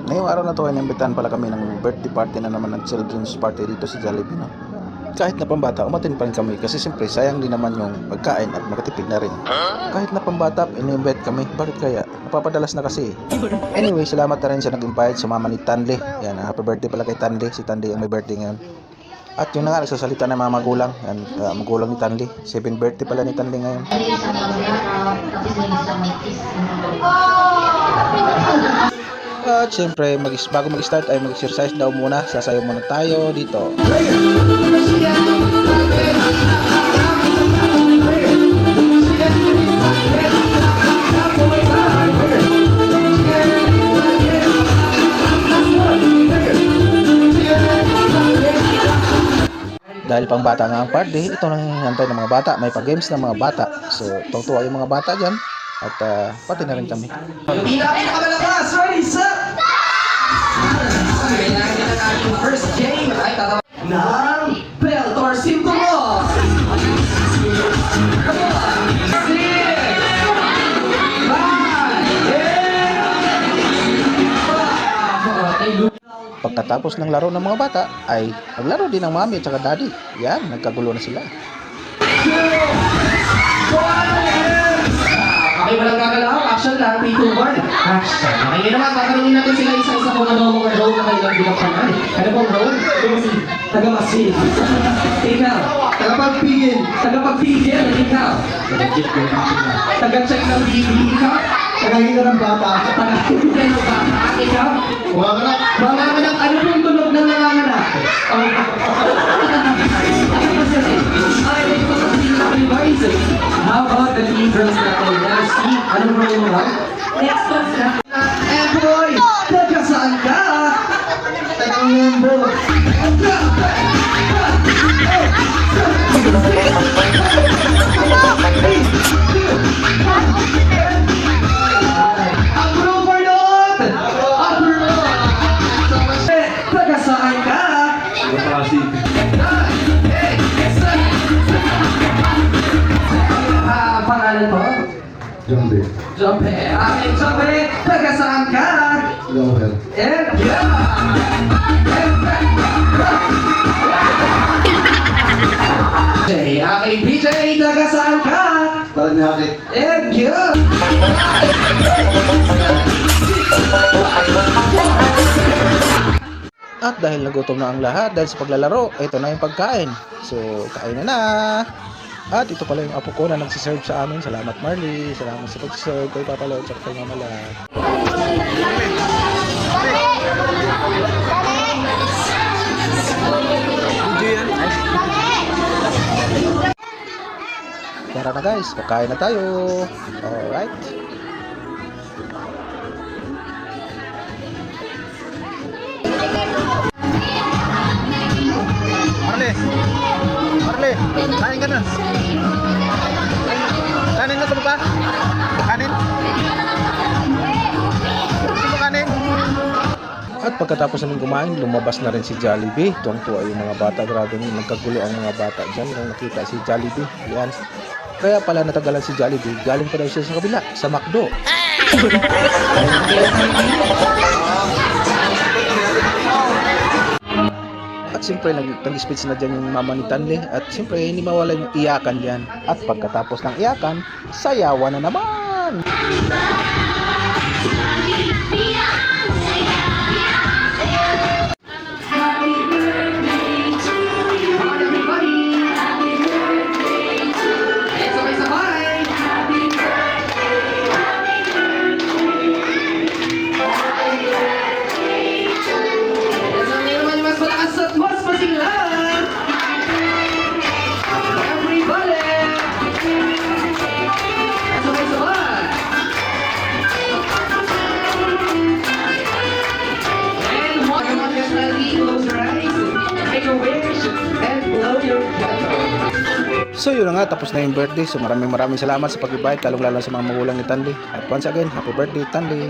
Ngayong araw na to ay naimbitahan pala kami ng birthday party na naman ng children's party dito sa Jollibee, no? Kahit na pambata, umatin pa rin kami kasi siyempre sayang din naman yung pagkain at makatipid na rin. Kahit na pambata, in-invite kami. Bakit kaya? Napapadalas na kasi. Anyway, salamat na rin sa nag-invite sa mama ni Tanli. Yan, happy birthday pala kay Tanli. Si Tanli ang may birthday ngayon. At yun na nga, nagsasalita ng mga magulang. Yan, magulang ni Tanli. 7th birthday pala ni Tanli ngayon. At syempre, bago mag-start ay mag-exercise daw muna. Sasayaw muna tayo dito. Dahil pang bata nga ang party, ito nang hintay ng mga bata. May pa-games ng mga bata. So, tuwa yung mga bata dyan. At pati na rin kami. Pinakamalakas! Ready, set! Kailangan na natin first game ay tatawa ng belt or symbol. Come on! 6, 5, 8, Pagkatapos ng laro ng mga bata, ay naglaro din ng mami at saka daddy. Yan, nagkagulo na sila. 2, 1, okay, walang gagalaw. Action lang. 3, 2, 1. Action. Okay, ngayon naman, tatanungin natin sila isa-isa kung ano mga role na kailang binaksanan. Ano pong role? Tagamasin. Ikaw. Tagapagpigil. Tagapagpigil. Ikaw. Taga-check ng bibi. Ikaw. Tagahinga ng bata. Taga-check ng bata. Ikaw. Umanganak. Manganganak. Ano pong tunog ng nanganganak? How about the leaders natin? Let's see. Anong role mo lang? Next one na. And boy, taga saan ka? Tagang member. Overload! Overload! Taga saan ka? Pangalan mo? Jumbe. Jumpe. Aking Jumpe, taga saan ka? Lower. And aking PJ, taga saan ka? Paranaque. And At dahil nagutom na ang lahat dahil sa paglalaro, ito na yung pagkain. So, kain na. At ito pala yung apo ko na nagsiserve sa amin. Salamat Marley. Salamat sa pag-serve kay Papa Lord at kay Mama La. Tara na guys, kakain na tayo. Alright. Marley, kain ka na. Kanin na ito ba? Kanin? Gusto mo kanin? At pagkatapos namin kumain, lumabas na rin si Jollibee. Tuwang-tuwa yung mga bata. Grabe nyo, nagkagulo ang mga bata dyan nung nakita si Jollibee. Yan. Kaya pala natagalan si Jollibee. Galing pa daw siya sa kabila, sa McDo. At siyempre nag-speech na dyan yung mama ni Tanli. At siyempre hindi mawala yung iyakan dyan. At pagkatapos ng iyakan, sayawan na naman. So yun na nga, tapos na yung birthday. So maraming salamat sa pag-invite, lalong lalo sa mga magulang ni Tanli. At once again, happy birthday Tanli.